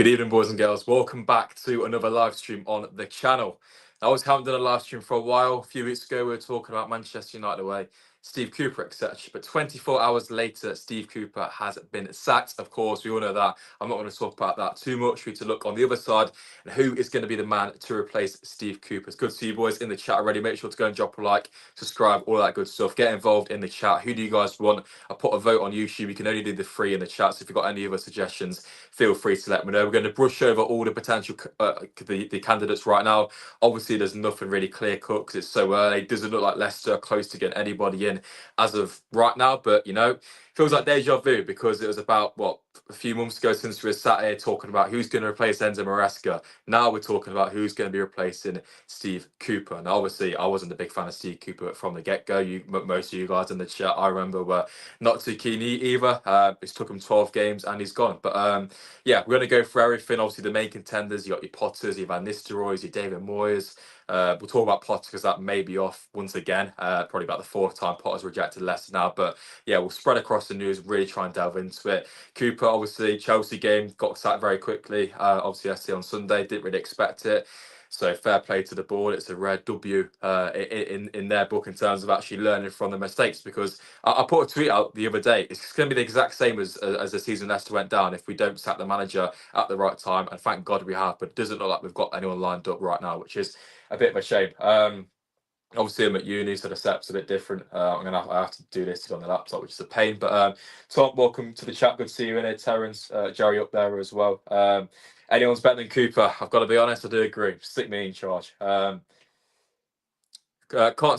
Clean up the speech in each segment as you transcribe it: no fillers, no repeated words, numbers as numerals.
Good evening, boys and girls. Welcome back to another live stream on the channel. I always haven't done a live stream for a while. A few weeks ago, we were talking about Manchester United away, Steve Cooper, etc. But 24 hours later, Steve Cooper has been sacked. Of course, we all know that. I'm not going to talk about that too much. We need to look on the other side and who is going to be the man to replace Steve Cooper. It's good to see you boys in the chat already. Make sure to go and drop a like, subscribe, all that good stuff. Get involved in the chat. Who do you guys want? I put a vote on YouTube. You can only do the 3 in the chat. So if you've got any other suggestions, feel free to let me know. We're going to brush over all the potential the candidates right now. Obviously, there's nothing really clear cut because it's so early. It doesn't look like Leicester are close to getting anybody in as of right now, but you know, feels like deja vu because it was about a few months ago since we were sat here talking about who's going to replace Enzo Maresca. Now we're talking about who's going to be replacing Steve Cooper. And obviously, I wasn't a big fan of Steve Cooper from the get-go. Most of you guys in the chat, I remember, were not too keen either. It's took him 12 games and he's gone. But yeah, we're going to go through everything. Obviously, the main contenders, you got your Potters, your Van Nistelrooys, your David Moyes. We'll talk about Potter because that may be off once again. Probably about the 4th time Potter's rejected Leicester now. But yeah, we'll spread across the news, really try and delve into it. Cooper, obviously, Chelsea game, got sacked very quickly. Obviously, yesterday on Sunday, didn't really expect it. So fair play to the board. It's a rare W in their book in terms of actually learning from the mistakes. Because I put a tweet out the other day. It's going to be the exact same as the season Leicester went down if we don't sack the manager at the right time. And thank God we have. But it doesn't look like we've got anyone lined up right now, which is a bit of a shame. Obviously, I'm at uni, so the setup's a bit different. I have to do this on the laptop, which is a pain. But Tom, welcome to the chat. Good to see you in here. Terence, Jerry up there as well. Anyone's better than Cooper? I've got to be honest, I do agree. Stick me in charge. Can't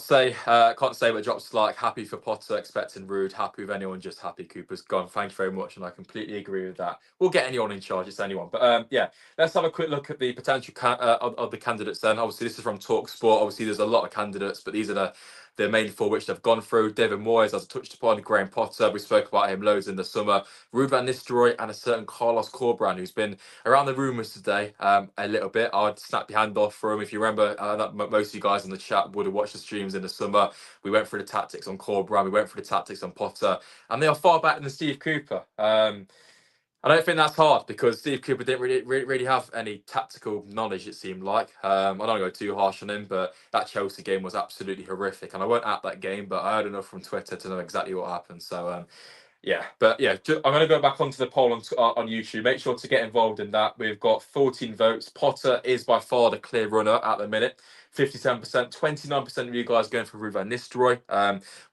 say what drops like. Happy for Potter, expecting Ruud. Happy with anyone, just happy Cooper's gone. Thank you very much, and I completely agree with that. We'll get anyone in charge. It's anyone. But yeah, let's have a quick look at the potential of the candidates. Then, obviously, this is from TalkSport. Obviously, there's a lot of candidates, but these are the main 4 which they've gone through. David Moyes, as I touched upon, Graham Potter. We spoke about him loads in the summer. Ruud van Nistelrooy and a certain Carlos Corberán, who's been around the rumours today a little bit. I'd snap your hand off for him. If you remember, most of you guys in the chat would have watched the streams in the summer. We went through the tactics on Corberán. We went through the tactics on Potter. And they are far better than Steve Cooper. I don't think that's hard because Steve Cooper didn't really have any tactical knowledge, it seemed like. I don't want to go too harsh on him, but that Chelsea game was absolutely horrific. And I weren't at that game, but I heard enough from Twitter to know exactly what happened. So, yeah, but yeah, I'm going to go back onto the poll on YouTube. Make sure to get involved in that. We've got 14 votes. Potter is by far the clear runner at the minute. 57%, 29% of you guys going for Ruud van Nistelrooy.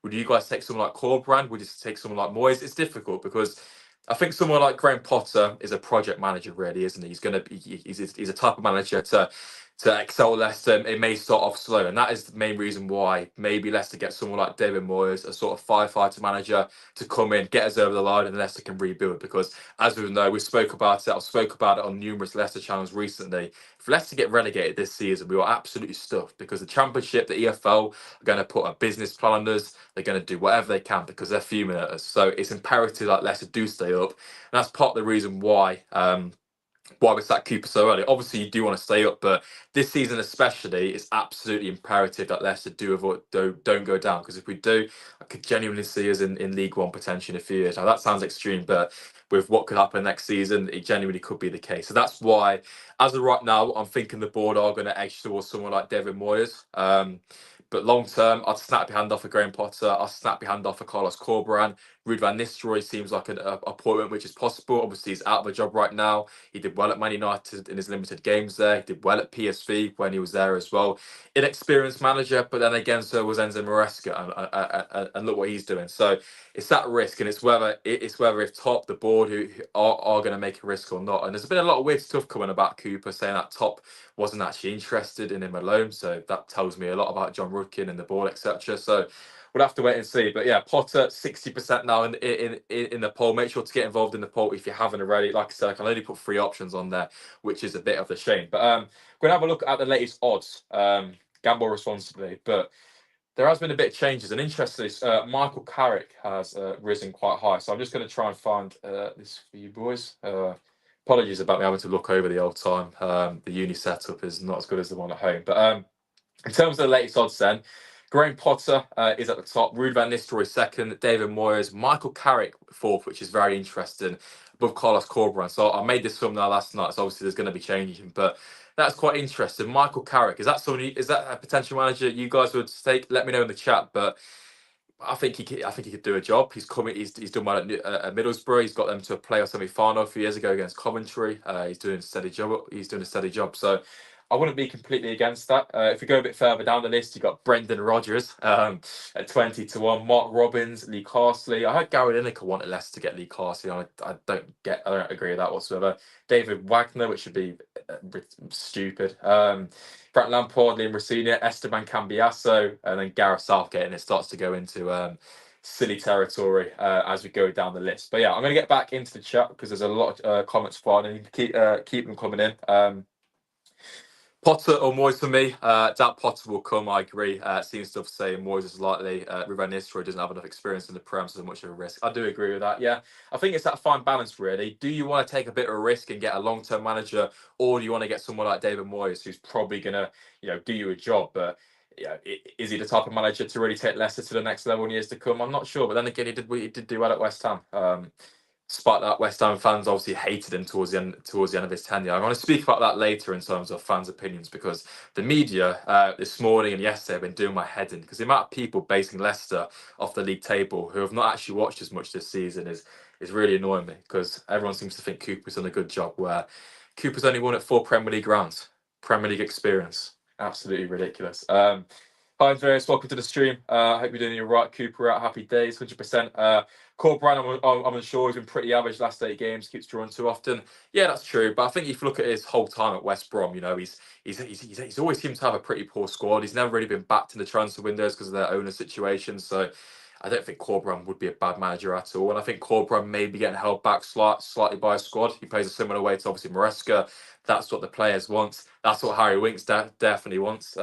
Would you guys take someone like Corberán? Would you take someone like Moyes? It's difficult because I think someone like Graham Potter is a project manager, really, isn't he? He's a type of manager to excel Leicester. It may start off slow, and that is the main reason why maybe Leicester gets someone like David Moyes, a sort of firefighter manager, to come in, get us over the line, and Leicester can rebuild. Because as we know, we spoke about it. I've spoke about it on numerous Leicester channels recently. If Leicester get relegated this season, we are absolutely stuffed because the Championship, the EFL, are going to put a business plan on us. They're going to do whatever they can because they're fuming at us. So it's imperative that Leicester do stay up, and that's part of the reason why we sacked Cooper so early. Obviously, you do want to stay up, but this season especially, it's absolutely imperative that Leicester don't go down. Because if we do, I could genuinely see us in League One potentially in a few years. Now that sounds extreme, but with what could happen next season, it genuinely could be the case. So that's why, as of right now, I'm thinking the board are going to edge towards someone like David Moyes. But long term, I'd snap your hand off of Graham Potter. I'll snap your hand off of Carlos Corberán. Ruud van Nistelrooy seems like an appointment which is possible. Obviously, he's out of a job right now. He did well at Man United in his limited games there. He did well at PSV when he was there as well. Inexperienced manager, but then again, so was Enzo Maresca, and look what he's doing. So it's that risk, and it's whether if top the board who are going to make a risk or not. And there's been a lot of weird stuff coming about Cooper, saying that top wasn't actually interested in him alone. So that tells me a lot about John Rudkin and the board, etc. So we'll have to wait and see. But yeah, Potter 60% now in the poll. Make sure to get involved in the poll if you haven't already. Like I said, I can only put 3 options on there, which is a bit of a shame. But we're going to have a look at the latest odds. Gamble responsibly. But there has been a bit of changes. And interestingly, Michael Carrick has risen quite high. So I'm just going to try and find this for you boys. Apologies about me having to look over the old time. The uni setup is not as good as the one at home. But in terms of the latest odds then, Graham Potter is at the top. Ruud van Nistelrooy second. David Moyes. Michael Carrick fourth, which is very interesting, above Carlos Corberán. So I made this thumbnail last night, so obviously there's going to be changing, but that's quite interesting. Michael Carrick, is that somebody? Is that a potential manager you guys would take? Let me know in the chat. But I think he could do a job. He's coming. He's done well at Middlesbrough. He's got them to a playoff semi-final a few years ago against Coventry. He's doing a steady job. So I wouldn't be completely against that. If we go a bit further down the list, you've got Brendan Rodgers at 20-1. Mark Robbins, Lee Carsley. I heard Gary Lineker wanted Leicester to get Lee Carsley. I don't agree with that whatsoever. David Wagner, which should be stupid. Frank Lampard, Liam Rossini, Esteban Cambiasso, and then Gareth Southgate, and it starts to go into silly territory as we go down the list. But yeah, I'm going to get back into the chat because there's a lot of comments flying, and keep them coming in. Potter or Moyes for me. Doubt Potter will come. I agree. Seeing stuff saying Moyes is likely. Ruud van Nistelrooy doesn't have enough experience in the Prem, so much of a risk. I do agree with that. Yeah, I think it's that fine balance really. Do you want to take a bit of a risk and get a long-term manager, or do you want to get someone like David Moyes, who's probably gonna, do you a job, but is he the type of manager to really take Leicester to the next level in years to come? I'm not sure, but then again, he did do well at West Ham. Despite that, West Ham fans obviously hated him towards the end of his tenure. I'm going to speak about that later in terms of fans' opinions, because the media this morning and yesterday have been doing my head in, because the amount of people basing Leicester off the league table who have not actually watched as much this season is really annoying me, because everyone seems to think Cooper's done a good job, where Cooper's only won at 4 Premier League rounds. Premier League experience. Absolutely ridiculous. Hi, Andreas. Welcome to the stream. I hope you're doing all right, Cooper. Out happy days, 100%. Corberán, I'm unsure. He's been pretty average last 8 games. Keeps drawing too often. Yeah, that's true. But I think if you look at his whole time at West Brom, he's always seemed to have a pretty poor squad. He's never really been backed in the transfer windows because of their owner situation. So I don't think Corberán would be a bad manager at all. And I think Corberán may be getting held back slightly by a squad. He plays a similar way to obviously Maresca. That's what the players want. That's what Harry Winks definitely wants.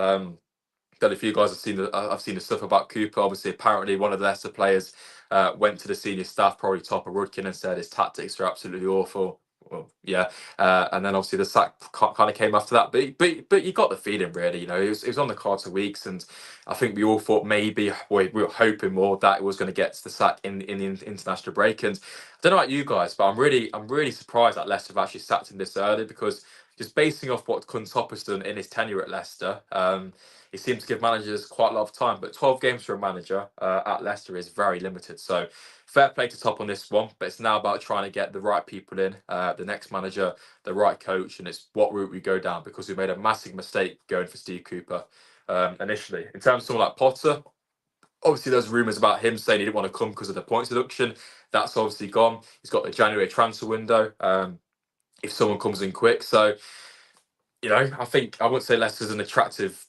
But if you guys have seen I've seen the stuff about Cooper. Obviously, apparently one of the Leicester players went to the senior staff, probably Topper Rudkin, and said his tactics are absolutely awful. Well, yeah, and then obviously the sack kind of came after that. But you got the feeling really, it was on the cards for weeks, and I think we all thought maybe we were hoping more that it was going to get to the sack in the international break. And I don't know about you guys, but I'm really surprised that Leicester have actually sacked him this early, because just basing off what Kuntop has done in his tenure at Leicester, he seems to give managers quite a lot of time. But 12 games for a manager at Leicester is very limited. So fair play to Top on this one, but it's now about trying to get the right people in, the next manager, the right coach, and it's what route we go down, because we made a massive mistake going for Steve Cooper initially. In terms of someone like Potter, obviously there's rumours about him saying he didn't want to come because of the points deduction. That's obviously gone. He's got the January transfer window. If someone comes in quick, so I think I wouldn't say Leicester's an attractive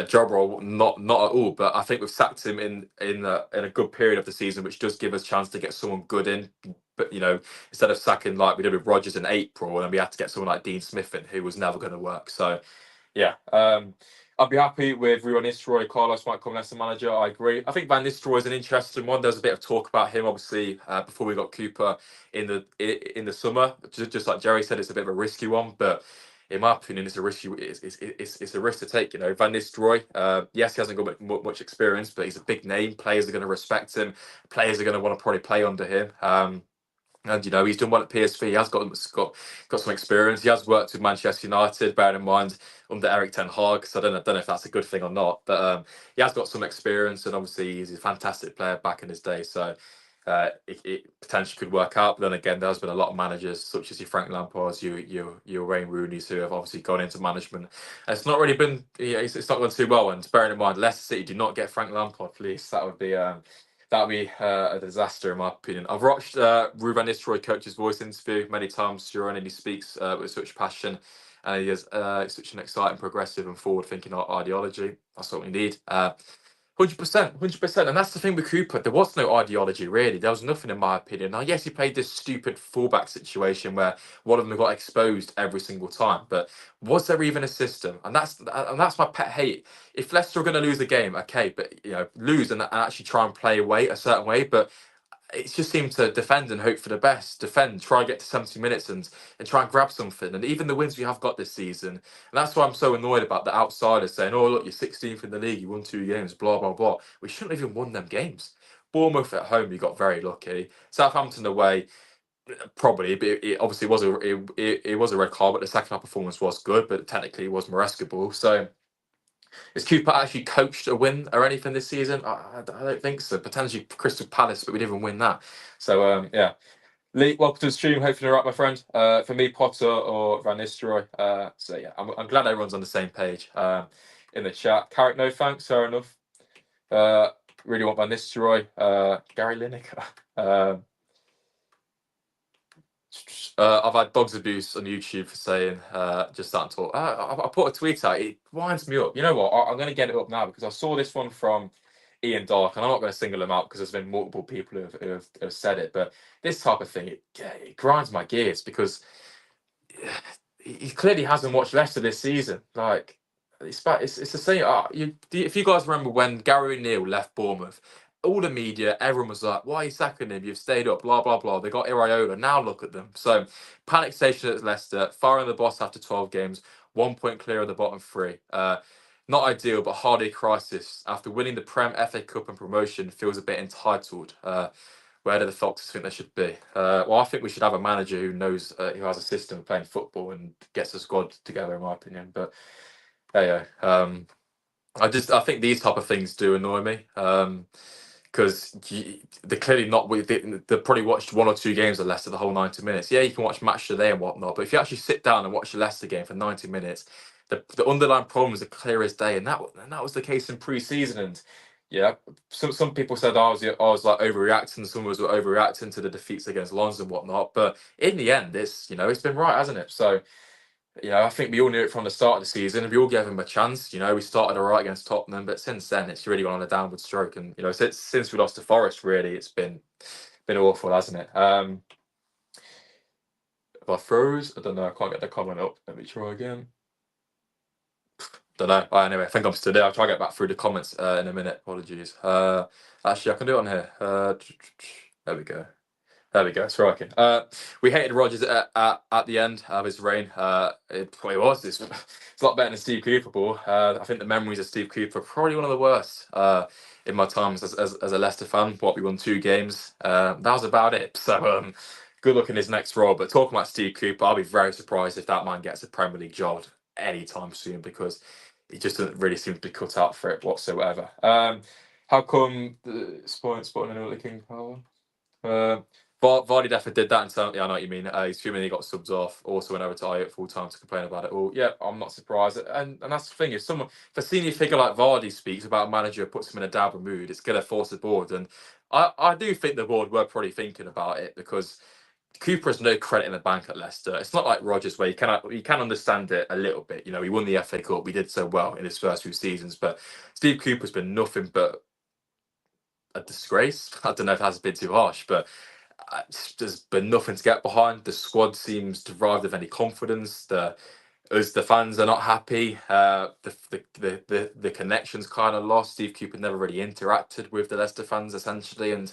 job role, not at all. But I think we've sacked him in a good period of the season, which does give us a chance to get someone good in. But instead of sacking like we did with Rodgers in April, and we had to get someone like Dean Smith in, who was never going to work. So yeah, I'd be happy with Ruud van Nistelrooy. Carlos might come as the manager. I agree. I think Van Nistelrooy is an interesting one. There's a bit of talk about him, obviously, before we got Cooper in the summer. Just like Jerry said, it's a bit of a risky one, but in my opinion, it's a risk. It's a risk to take. Van Nistelrooy. Yes, he hasn't got much experience, but he's a big name. Players are going to respect him. Players are going to want to probably play under him. And he's done well at PSV. He has got some experience. He has worked with Manchester United, bearing in mind under Eric Ten Hag. So I don't know if that's a good thing or not. But he has got some experience, and obviously he's a fantastic player back in his day. So it potentially could work out. But then again, there's been a lot of managers, such as your Frank Lampards, your Wayne Rooney's, who have obviously gone into management. And it's not really been. It's not gone too well. And bearing in mind, Leicester City do not get Frank Lampard, please. That would be a disaster in my opinion. I've watched Ruud van Nistelrooy coach's voice interview many times during, and he speaks with such passion, and he has such an exciting, progressive, and forward-thinking ideology. That's what we need. 100%, and that's the thing with Cooper. There was no ideology really. There was nothing in my opinion. Now, yes, he played this stupid fullback situation where one of them got exposed every single time. But was there even a system? And that's my pet hate. If Leicester are going to lose a game, okay, but lose and actually try and play away a certain way. But it just seemed to defend and hope for the best. Defend, try and get to 70 minutes and try and grab something. And even the wins we have got this season, and that's why I'm so annoyed about the outsiders saying, "Oh, look, you're 16th in the league, you won 2 games, blah blah blah." We shouldn't have even won them games. Bournemouth at home, you got very lucky. Southampton away, probably, but it obviously was it was a red card, but the second half performance was good, but technically it was Marescable. So has Cooper actually coached a win or anything this season? I don't think so. Potentially Crystal Palace, but we didn't even win that. So yeah. Lee, welcome to the stream. Hopefully you're right, my friend. For me, Potter or Van Nistelrooy. So yeah, I'm glad everyone's on the same page. In the chat, Carrick, no thanks, fair enough. Really want Van Nistelrooy. Gary Lineker. I've had dogs abuse on YouTube for saying just that talk. I put a tweet out. It winds me up. You know what? I'm going to get it up now because I saw this one from Ian Dark, and I'm not going to single him out because there's been multiple people who have said it. But this type of thing, it grinds my gears because he clearly hasn't watched Leicester this season. Like it's the same. If you guys remember when Gary O'Neill left Bournemouth, all the media, everyone was like, "Why are you sacking him? You've stayed up, blah blah blah." They got Iriola. Now look at them. So panic station at Leicester, firing the boss after 12 games, 1 point clear of the bottom three. Not ideal, but hardly a crisis. After winning the Prem, FA Cup, and promotion, feels a bit entitled. Where do the Foxes think they should be? Well, I think we should have a manager who knows, who has a system of playing football and gets a squad together, in my opinion. But yeah, I think these type of things do annoy me. Because they're clearly not. They probably watched 1 or 2 games of Leicester the whole 90 minutes. Yeah, you can watch Match Today and whatnot, but if you actually sit down and watch the Leicester game for 90 minutes, the underlying problems are clear as day, and that was the case in pre-season. And yeah, some people said I was like overreacting. Some of us were overreacting to the defeats against Lons and whatnot. But in the end, it's been right, hasn't it? So I think we all knew it from the start of the season. We all gave him a chance. We started all right against Tottenham, but since then it's really gone on a downward stroke. And since we lost to Forest, really, it's been awful, hasn't it? If I froze, I don't know. I can't get the comment up. Let me try again. Don't know. Anyway, I think I'm still there. I'll try to get back through the comments in a minute. Apologies. Actually, I can do it on here. There we go. There we go. It's working. We hated Rodgers at the end of his reign. It probably was. It's a lot better than Steve Cooper ball. I think the memories of Steve Cooper are probably one of the worst in my times as a Leicester fan. We won 2 games. That was about it. So good luck in his next role. But talking about Steve Cooper, I'll be very surprised if that man gets a Premier League job anytime soon because he just doesn't really seem to be cut out for it whatsoever. How come the Sporting and the King power? Vardy definitely did that, and certainly I know what you mean. He's fuming he got subs off. Also went over to Ajax full time to complain about it all. Yeah, I'm not surprised. And that's the thing, if a senior figure like Vardy speaks about a manager who puts him in a dour mood, it's gonna force the board. And I do think the board were probably thinking about it because Cooper has no credit in the bank at Leicester. It's not like Rodgers where you can understand it a little bit. He won the FA Cup. We did so well in his first few seasons, but Steve Cooper's been nothing but a disgrace. I don't know if that's a bit too harsh, but there's been nothing to get behind. The squad seems deprived of any confidence. The fans are not happy. The connection's kind of lost. Steve Cooper never really interacted with the Leicester fans essentially, and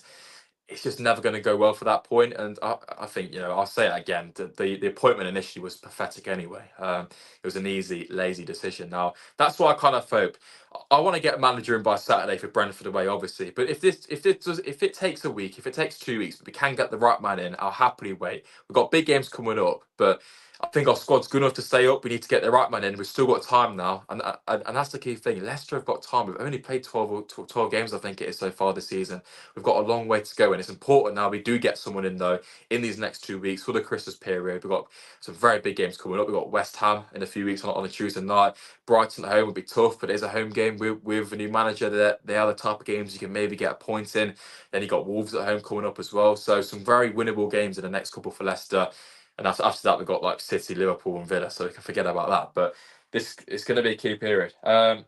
it's just never going to go well for that point. And I think I'll say it again. The appointment initially was pathetic anyway. It was an easy, lazy decision. Now that's why I kind of hope. I want to get a manager in by Saturday for Brentford away, obviously. But if it takes a week, if it takes 2 weeks, but we can get the right man in, I'll happily wait. We've got big games coming up, but I think our squad's good enough to stay up. We need to get the right man in. We've still got time now, and that's the key thing. Leicester have got time. We've only played 12 games, I think it is, so far this season. We've got a long way to go, and it's important now we do get someone in, though, in these next 2 weeks for the Christmas period. We've got some very big games coming up. We've got West Ham in a few weeks on a Tuesday night. Brighton at home will be tough, but it is a home game with a new manager. They are the type of games you can maybe get a point in. Then you got Wolves at home coming up as well. So some very winnable games in the next couple for Leicester. And after that, we've got like City, Liverpool, and Villa, so we can forget about that. But this is going to be a key period. I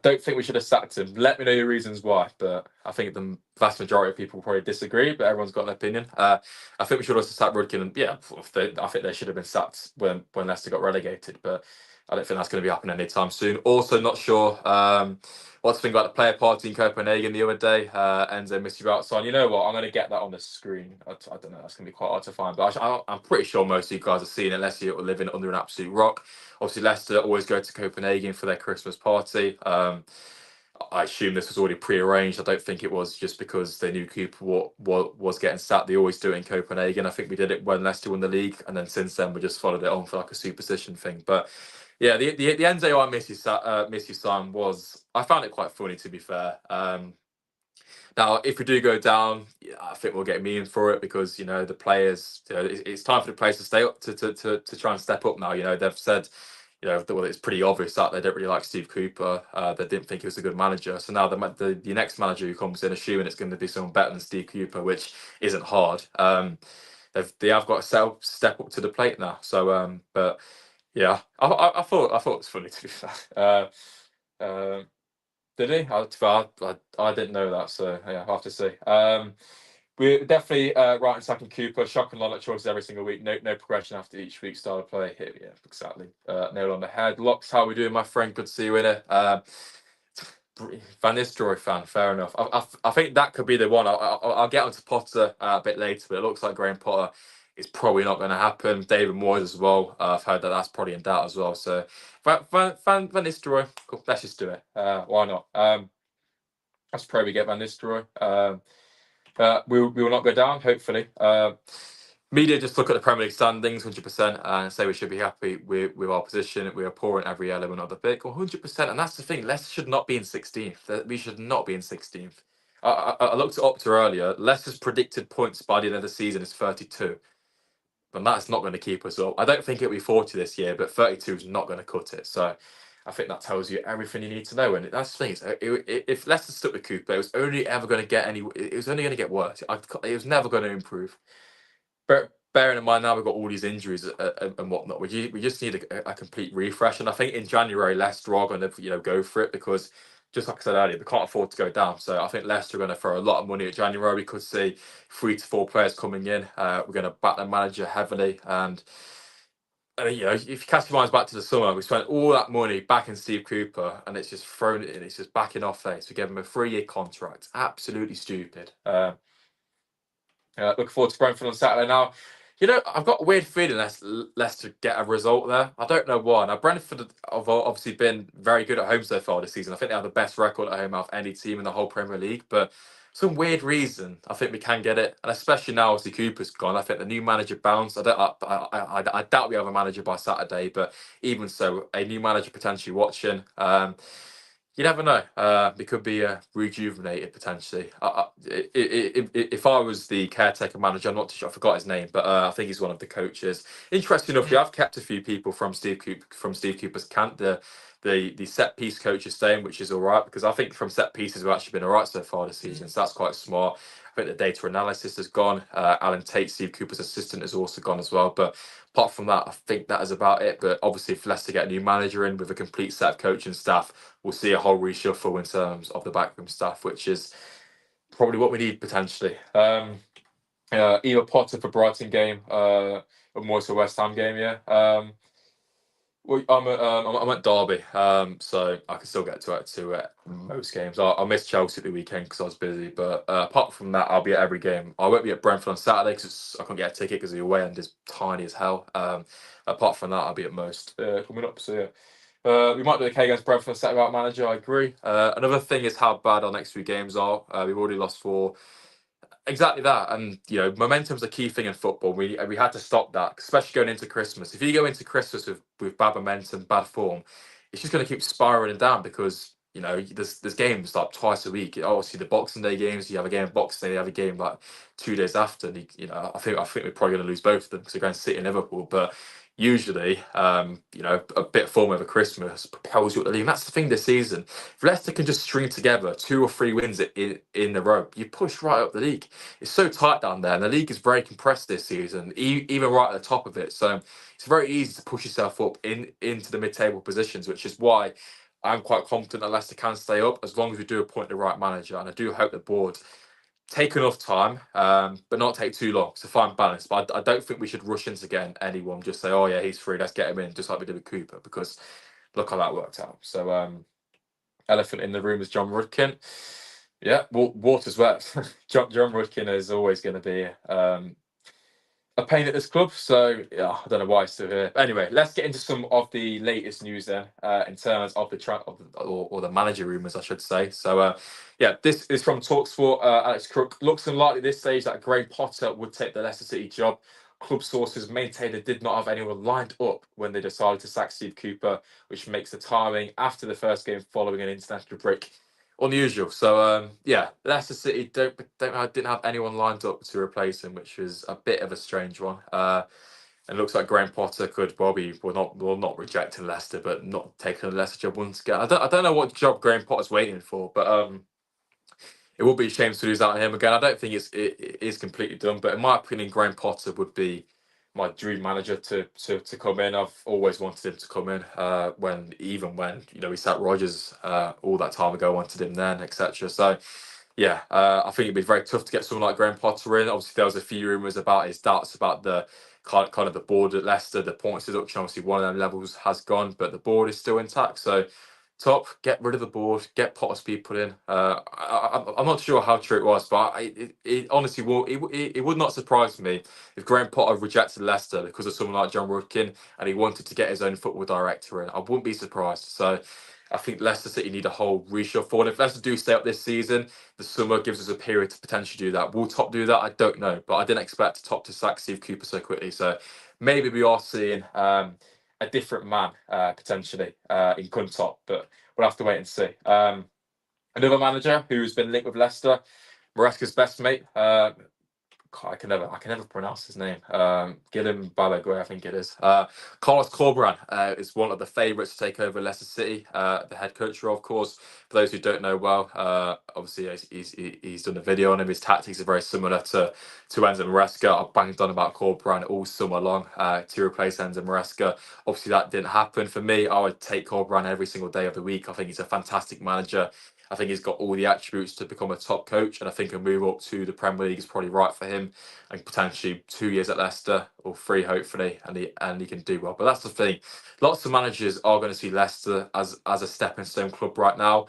don't think we should have sacked him. Let me know your reasons why. But I think the vast majority of people probably disagree, but everyone's got an opinion. I think we should also sack Rudkin. And yeah, I think they should have been sacked when Leicester got relegated. But I don't think that's going to be happening anytime soon. Also, not sure what to think about the player party in Copenhagen the other day. Enzo missed you outside. You know what? I'm going to get that on the screen. I don't know. That's going to be quite hard to find. But I'm pretty sure most of you guys have seen it, unless you're living under an absolute rock. Obviously, Leicester always go to Copenhagen for their Christmas party. I assume this was already pre-arranged. I don't think it was just because they knew Cooper was getting sacked. They always do it in Copenhagen. I think we did it when Leicester won the league, and then since then we just followed it on for like a superstition thing. But yeah, the Enzo I miss you sign was, I found it quite funny, to be fair. Now, if we do go down, yeah, I think we'll get mean for it, because the players. It's time for the players to stay up to try and step up now. They've said, well, it's pretty obvious that they don't really like Steve Cooper. They didn't think he was a good manager. So now the next manager who comes in, assuming it's going to be someone better than Steve Cooper, which isn't hard. They have got to step up to the plate now. So, but yeah, I thought it was funny, to be fair. Did he? I didn't know that, so yeah, I'll have to see. We're definitely right in sacking Cooper. Shocking lot of choices every single week. No progression after each week's style of play. Yeah, exactly. Nail on the head. Locks, how we doing, my friend? Good to see you in it. Van Nistelrooy fan, fair enough. I think that could be the one. I'll get onto Potter a bit later, but it looks like Graham Potter is probably not going to happen. David Moyes as well. I've heard that that's probably in doubt as well. So Van Nistelrooy, cool, let's just do it. Why not? Let's pray we get Van Nistelrooy. We will not go down, hopefully. Media just look at the Premier League standings, 100%, and say we should be happy with our position. We are poor in every element of the pick, 100%. And that's the thing, Leicester should not be in 16th. We should not be in 16th. I looked at Opta earlier. Leicester's predicted points by the end of the season is 32. But that's not going to keep us up. I don't think it'll be 40 this year, but 32 is not going to cut it. So I think that tells you everything you need to know. And that's the thing. If Leicester stuck with Cooper, it was only ever going to get it was only going to get worse. It was never going to improve. But bearing in mind now we've got all these injuries and whatnot, we just need a complete refresh. And I think in January Leicester are going to go for it, because just like I said earlier, we can't afford to go down. So I think Leicester are going to throw a lot of money at January. We could see 3 to 4 players coming in. We're going to back the manager heavily. And if you cast your minds back to the summer, we spent all that money back in Steve Cooper, and it's just thrown it in. It's just back in our face. We gave him a 3-year contract. Absolutely stupid. Looking forward to Brentford on Saturday. Now, I've got a weird feeling Leicester get a result there. I don't know why. Now, Brentford have obviously been very good at home so far this season. I think they have the best record at home out of any team in the whole Premier League. But some weird reason, I think we can get it. And especially now, obviously, Cooper's gone. I think the new manager bounced. I doubt we have a manager by Saturday. But even so, a new manager potentially watching. You never know. We could be rejuvenated potentially. If I was the caretaker manager, I'm not too sure. I forgot his name, but I think he's one of the coaches. Interesting enough, we have kept a few people from Steve Cooper's camp. The set piece coach is staying, which is all right, because I think from set pieces we've actually been all right so far this season. So that's quite smart. I think the data analysis has gone. Alan Tate, Steve Cooper's assistant, has also gone as well. But apart from that, I think that is about it. But obviously, if Leicester get a new manager in with a complete set of coaching staff, we'll see a whole reshuffle in terms of the backroom staff, which is probably what we need potentially. Either Potter for Brighton game, or Moyes for West Ham game. Yeah. Well, I'm at Derby, so I can still get to most games. I missed Chelsea at the weekend because I was busy, but apart from that, I'll be at every game. I won't be at Brentford on Saturday because I can't get a ticket because the away end is tiny as hell. Apart from that, I'll be at most coming up. So yeah, we might do the K against Brentford on Saturday about manager. I agree. Another thing is how bad our next 3 games are. We've already lost 4. Exactly that, and momentum's a key thing in football. We had to stop that, especially going into Christmas. If you go into Christmas with bad momentum, bad form, it's just going to keep spiraling down, because there's games like twice a week. Obviously, the Boxing Day games, you have a game Boxing Day, you have a game like 2 days after. And I think we're probably going to lose both of them because we're going to City and Liverpool. But usually, a bit of form over Christmas propels you up the league. And that's the thing this season. If Leicester can just string together 2 or 3 wins in a row, you push right up the league. It's so tight down there, and the league is very compressed this season, even right at the top of it. So it's very easy to push yourself up into the mid-table positions, which is why I'm quite confident that Leicester can stay up as long as we do appoint the right manager. And I do hope the board take enough time, but not take too long to find balance. But I don't think we should rush into getting anyone. Just say, oh yeah, he's free, let's get him in, just like we did with Cooper, because look how that worked out. So elephant in the room is John Rudkin. Yeah, water's wet. John Rudkin is always going to be a pain at this club. So yeah, I don't know why he's still here. But anyway, let's get into some of the latest news then, in terms of or the manager rumours, I should say. So yeah, this is from Talksport. Alex Crook, looks unlikely at this stage that Graham Potter would take the Leicester City job. Club sources maintain they did not have anyone lined up when they decided to sack Steve Cooper, which makes the timing after the first game following an international break unusual. So yeah, Leicester City didn't have anyone lined up to replace him, which was a bit of a strange one. And it looks like Graham Potter could probably not rejecting Leicester, but not taking a Leicester job once again. I don't know what job Graham Potter's waiting for, but it would be a shame to lose out on him again. I don't think it is completely done, but in my opinion, Graham Potter would be my dream manager to come in. I've always wanted him to come in. When he sat Rodgers all that time ago, wanted him then, etc. So yeah, I think it'd be very tough to get someone like Graham Potter in. Obviously, there was a few rumours about his doubts about the kind of the board at Leicester, the points deduction. Obviously, one of them levels has gone, but the board is still intact. So top, get rid of the board, get Potter's people in. I'm not sure how true it was, but it honestly it would not surprise me if Graham Potter rejected Leicester because of someone like John Rudkin and he wanted to get his own football director in. I wouldn't be surprised. So I think Leicester City need a whole reshuffle. And if Leicester do stay up this season, the summer gives us a period to potentially do that. Will Top do that? I don't know, but I didn't expect Top to sack Steve Cooper so quickly. So maybe we are seeing a different man potentially in Top, but we'll have to wait and see. Another manager who's been linked with Leicester, Maresca's best mate. I can never pronounce his name. Guillem Balaguer, I think it is. Carlos Corberán is one of the favourites to take over Leicester City, the head coach role, of course. For those who don't know well, obviously he's done a video on him. His tactics are very similar to Enzo Maresca. I've banged on about Corberán all summer long to replace Enzo Maresca. Obviously that didn't happen. For me, I would take Corberán every single day of the week. I think he's a fantastic manager. I think he's got all the attributes to become a top coach, and I think a move up to the Premier League is probably right for him, and potentially 2 years at Leicester or 3, hopefully, and he can do well. But that's the thing; lots of managers are going to see Leicester as a stepping stone club right now,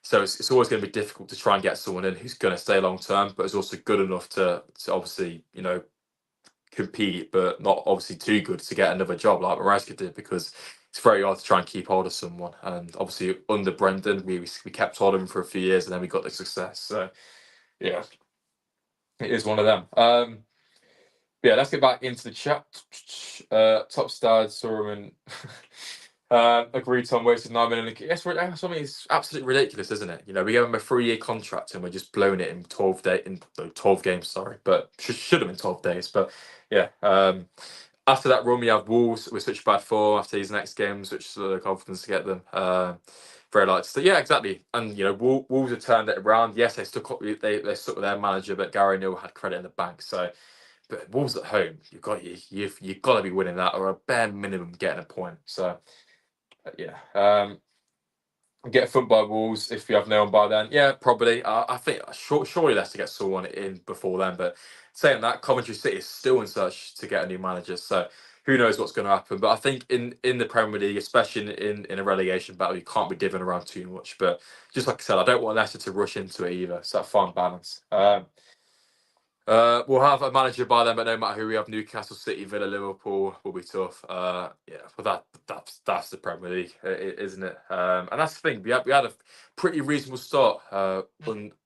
so it's always going to be difficult to try and get someone in who's going to stay long term, but is also good enough to obviously compete, but not obviously too good to get another job like Maresca did, because it's very hard to try and keep hold of someone. And obviously under Brendan, we kept hold of him for a few years, and then we got the success. So yeah, it is one of them. Yeah, let's get back into the chat. Top stars, Surman. Agreed, Tom wasted 9 million. Yes, something is absolutely ridiculous, isn't it? We gave him a 3-year contract and we're just blowing it in 12 games. Sorry, but should have been 12 days. But yeah, after that run, we have Wolves with such bad form after these next games, which is the confidence to get them. Very likely. So yeah, exactly. And Wolves have turned it around. Yes, they stuck with their manager, but Gary Neville had credit in the bank. So, but Wolves at home, you've got to be winning that, or a bare minimum getting a point. So yeah. Get thumped by Wolves if you have no one by then. Yeah, probably. I think surely Leicester get someone in before then. But saying that, Coventry City is still in search to get a new manager. So who knows what's going to happen. But I think in the Premier League, especially in a relegation battle, you can't be divvying around too much. But just like I said, I don't want Leicester to rush into it either. So that fine balance. We'll have a manager by then, but no matter who we have, Newcastle, City, Villa, Liverpool will be tough. Yeah, but that's the Premier League, isn't it? And that's the thing. We had a pretty reasonable start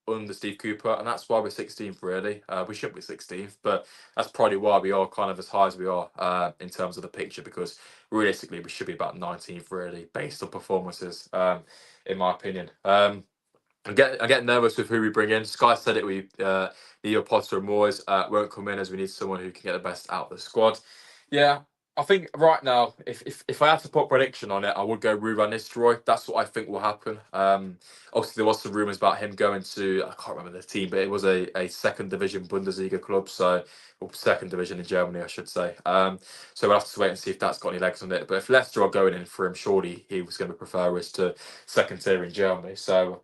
under Steve Cooper, and that's why we're 16th. Really, we shouldn't be 16th, but that's probably why we are kind of as high as we are in terms of the picture. Because realistically, we should be about 19th, really, based on performances, in my opinion. I'm getting nervous with who we bring in. Sky said it. We need Potter and Moyes won't come in, as we need someone who can get the best out of the squad. Yeah, I think right now, if I had to put a prediction on it, I would go Ruud van Nistelrooy. That's what I think will happen. Obviously, there was some rumours about him going to, I can't remember the team, but it was a second division Bundesliga club, or second division in Germany, I should say. So we'll have to wait and see if that's got any legs on it. But if Leicester are going in for him, surely he was going to prefer us to second tier in Germany. So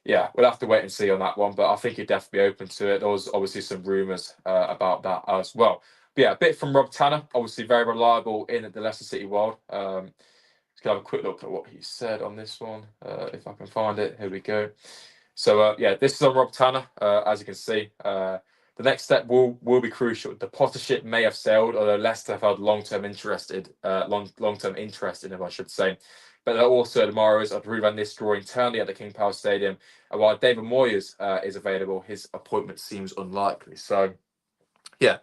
yeah, we'll have to wait and see on that one. But I think he'd definitely be open to it. There was obviously some rumours about that as well. But yeah, a bit from Rob Tanner, obviously very reliable in the Leicester City world. Let's have a quick look at what he said on this one, if I can find it. Here we go. So yeah, this is on Rob Tanner. As you can see, the next step will be crucial. The Potter ship may have sailed, although Leicester have had long-term interest in him, I should say. But there are also admirers of Ruud van Nistelrooy internally at the King Power Stadium. And while David Moyes is available, his appointment seems unlikely. So yeah,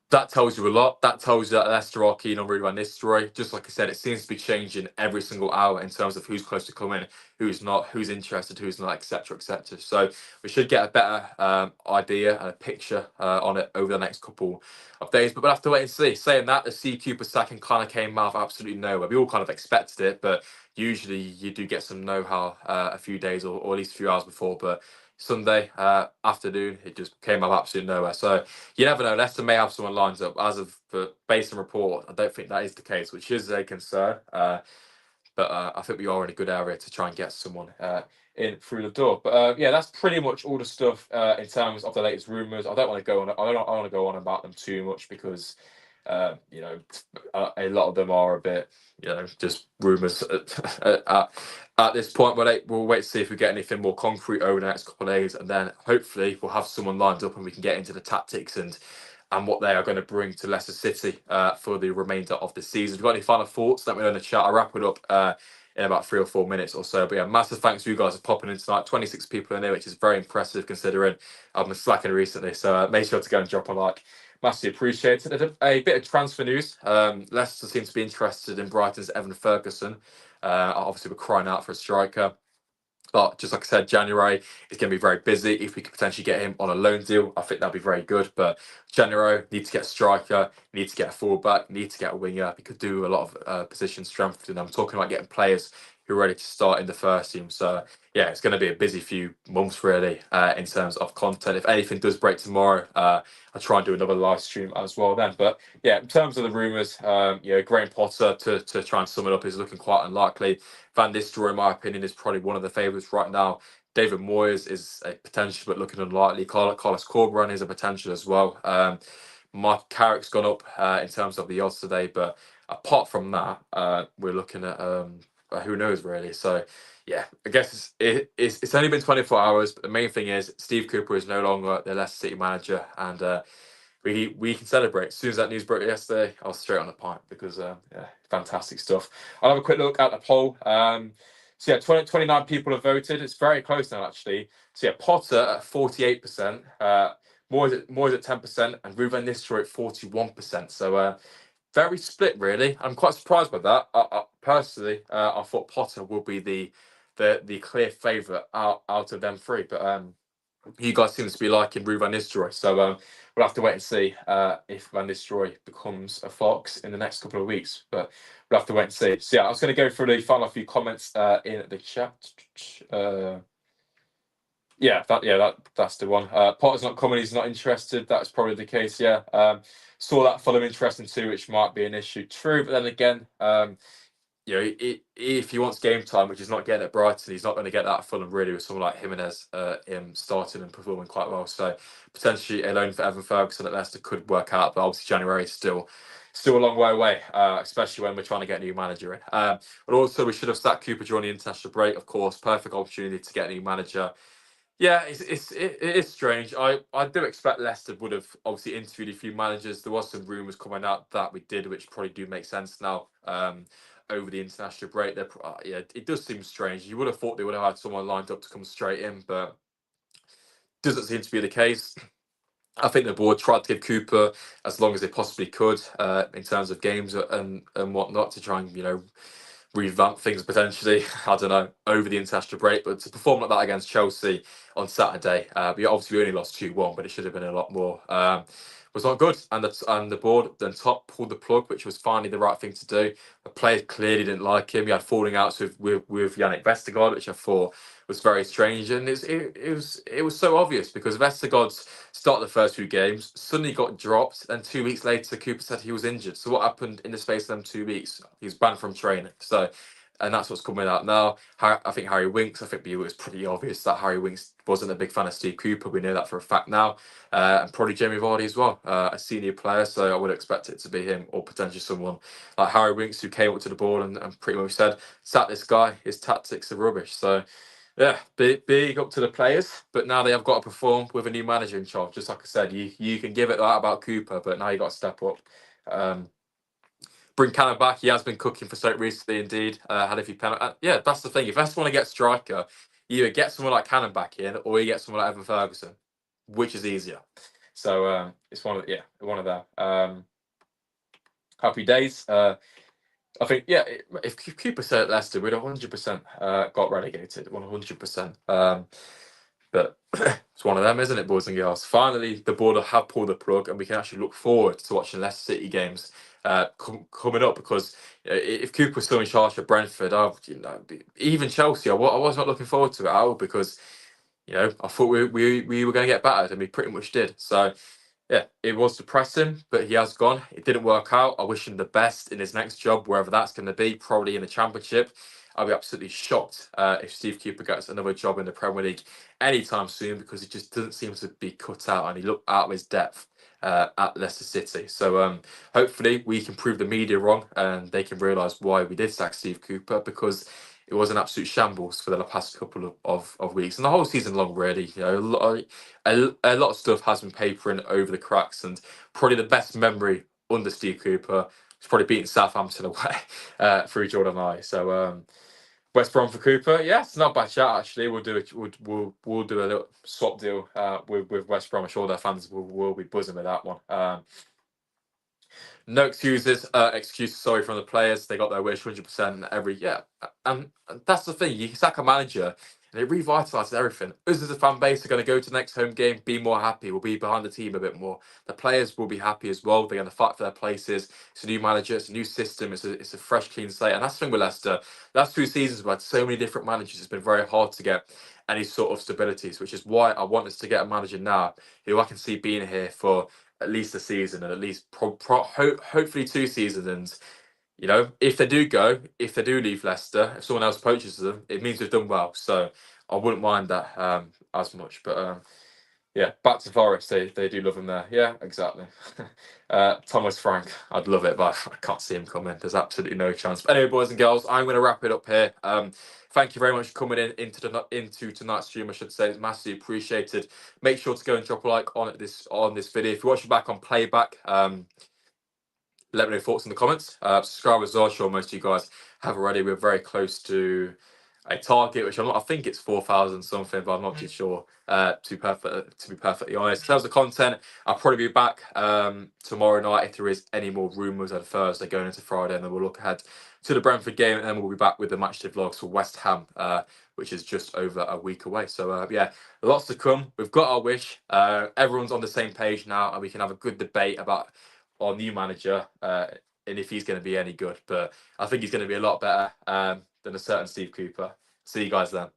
that tells you a lot. That tells you that Leicester are keen on Ruud van Nistelrooy. Just like I said, it seems to be changing every single hour in terms of who's close to come in, who's not, who's interested, who's not, etc., etc. So we should get a better idea and a picture on it over the next couple of days. But we'll have to wait and see. Saying that, the C. Cooper sacking kind of came out of absolutely nowhere. We all kind of expected it, but usually you do get some know-how a few days or at least a few hours before. But Sunday afternoon, it just came out of absolutely nowhere. So you never know. Leicester may have someone lined up. As of based on report, I don't think that is the case, which is a concern. But I think we are in a good area to try and get someone in through the door. But yeah, that's pretty much all the stuff in terms of the latest rumours. I don't want to go on. I don't want to go on about them too much because you know, a lot of them are a bit, you know, just rumours at this point. But we'll wait to see if we get anything more concrete over the next couple of days, and then hopefully we'll have someone lined up and we can get into the tactics and what they are going to bring to Leicester City for the remainder of the season. If you've got any final thoughts, let me know in the chat. I'll wrap it up in about 3 or 4 minutes or so. But yeah, massive thanks to you guys for popping in tonight. 26 people in there, which is very impressive considering I've been slacking recently. So make sure to go and drop a like. Massively appreciated. A bit of transfer news. Leicester seems to be interested in Brighton's Evan Ferguson. Obviously, we're crying out for a striker. But just like I said, January is going to be very busy. If we could potentially get him on a loan deal, I think that'd be very good. But January, need to get a striker, need to get a fullback, need to get a winger. We could do a lot of position strengthening. I'm talking about getting players who are ready to start in the first team. So yeah, it's going to be a busy few months really in terms of content. If anything does break tomorrow, I'll try and do another live stream as well then. But yeah, in terms of the rumours, you know, Graham Potter, to try and sum it up, is looking quite unlikely. Van Nistelrooy, in my opinion, is probably one of the favourites right now. David Moyes is a potential, but looking unlikely. Carlos Corberan is a potential as well. Mark Carrick's gone up in terms of the odds today, but apart from that, we're looking at who knows really. So yeah, I guess it's only been 24 hours, but the main thing is Steve Cooper is no longer the Leicester City manager, and we can celebrate. As soon as that news broke yesterday, I was straight on the pint because yeah, fantastic stuff. I'll have a quick look at the poll. So yeah, 29 people have voted. It's very close now actually. So yeah, Potter at 48%, Moyes at 10%, and Ruud van Nistelrooy at 41%. So very split really. I'm quite surprised by that. Personally, I thought Potter would be the clear favourite out of them three, but you guys seem to be liking Ruud van Nistelrooy, so we'll have to wait and see if Van Nistelrooy becomes a Fox in the next couple of weeks. But we'll have to wait and see. So yeah, I was going to go through the final few comments in the chat. That's the one. Potter's not coming. He's not interested. That's probably the case. Yeah. Saw that Fulham interesting too, which might be an issue. True, but then again, you know, if he wants game time, which he's not getting at Brighton, he's not going to get that at Fulham really with someone like Jimenez him starting and performing quite well. So potentially a loan for Evan Ferguson at Leicester could work out, but obviously January is still a long way away, especially when we're trying to get a new manager in. But also we should have sacked Cooper during the international break, of course. Perfect opportunity to get a new manager. Yeah, it is strange. I do expect Leicester would have obviously interviewed a few managers. There was some rumours coming out that we did, which probably do make sense now. Over the international break, yeah, it does seem strange. You would have thought they would have had someone lined up to come straight in, but doesn't seem to be the case. I think the board tried to give Cooper as long as they possibly could in terms of games and whatnot to try and, you know, revamp things potentially, I don't know, over the international break. But to perform like that against Chelsea on Saturday, we only lost 2-1, but it should have been a lot more. Was not good, and the board then top pulled the plug, which was finally the right thing to do. The players clearly didn't like him. He had falling outs with Yannick Vestergaard, which I thought was very strange, and it was so obvious because Vestergaard's started the first few games, suddenly got dropped, and 2 weeks later Cooper said he was injured. So what happened in the space of them 2 weeks? He was banned from training. So and that's what's coming out now. I think Harry Winks. I think it was pretty obvious that Harry Winks wasn't a big fan of Steve Cooper. We know that for a fact now, and probably Jamie Vardy as well, a senior player. So I would expect it to be him or potentially someone like Harry Winks, who came up to the board and pretty much said, "Sat this guy. His tactics are rubbish." So yeah, big up to the players, but now they have got to perform with a new manager in charge. Just like I said, you can give it that about Cooper, but now you got to step up. Bring Cannon back. He has been cooking for Stoke recently, indeed. Had a few penalties. Yeah, that's the thing. If Leicester want to get striker, you either get someone like Cannon back in, or you get someone like Evan Ferguson, which is easier. So it's one of them. Happy days. I think, yeah, if Cooper said at Leicester, we'd 100% got relegated, 100%. But it's one of them, isn't it, boys and girls? Finally, the board have pulled the plug, and we can actually look forward to watching Leicester City games coming up. Because if Cooper was still in charge for Brentford, even Chelsea, I was not looking forward to it at all, because I thought we were going to get battered, and we pretty much did. So yeah, it was depressing, but he has gone. It didn't work out. I wish him the best in his next job, wherever that's going to be, probably in the Championship. I'll be absolutely shocked if Steve Cooper gets another job in the Premier League anytime soon, because he just doesn't seem to be cut out, and he looked out of his depth at Leicester City. So hopefully we can prove the media wrong, and they can realise why we did sack Steve Cooper, because it was an absolute shambles for the past couple of weeks, and the whole season long, really. A lot of stuff has been papering over the cracks, and probably the best memory under Steve Cooper is probably beating Southampton away through Jordan I. So West Brom for Cooper, yeah, it's not a bad chat actually. We'll do we'll do a little swap deal with West Brom. I'm sure their fans will be buzzing with that one. No excuses. Sorry, from the players. They got their wish 100% every and that's the thing. You sack a manager, and it revitalises everything. Us as a fan base are going to go to the next home game, be more happy. We'll be behind the team a bit more. The players will be happy as well. They're going to fight for their places. It's a new manager. It's a new system. It's a fresh, clean slate. And that's the thing with Leicester. Last 2 seasons, we've had so many different managers. It's been very hard to get any sort of stabilities, which is why I want us to get a manager now who I can see being here for at least a season, and at least hopefully 2 seasons. And if they do leave Leicester, if someone else poaches them, it means we've done well. So I wouldn't mind that as much. But yeah, back to Forest. They do love him there. Yeah, exactly. Thomas Frank, I'd love it, but I can't see him coming. There's absolutely no chance. But anyway, boys and girls, I'm going to wrap it up here. Thank you very much for coming into tonight's stream. I should say it's massively appreciated. Make sure to go and drop a like on this video. If you're watching back on playback, let me know your thoughts in the comments. Subscribe as well. I'm sure most of you guys have already. We're very close to a target, which I think it's 4,000 something, but I'm not too sure. To be perfectly honest, in terms of content, I'll probably be back tomorrow night if there is any more rumours on Thursday going into Friday, and then we'll look ahead to the Brentford game, and then we'll be back with the matchday vlogs for West Ham, which is just over a week away. So yeah, lots to come. We've got our wish. Everyone's on the same page now, and we can have a good debate about our new manager and if he's going to be any good. But I think he's going to be a lot better than a certain Steve Cooper. See you guys then.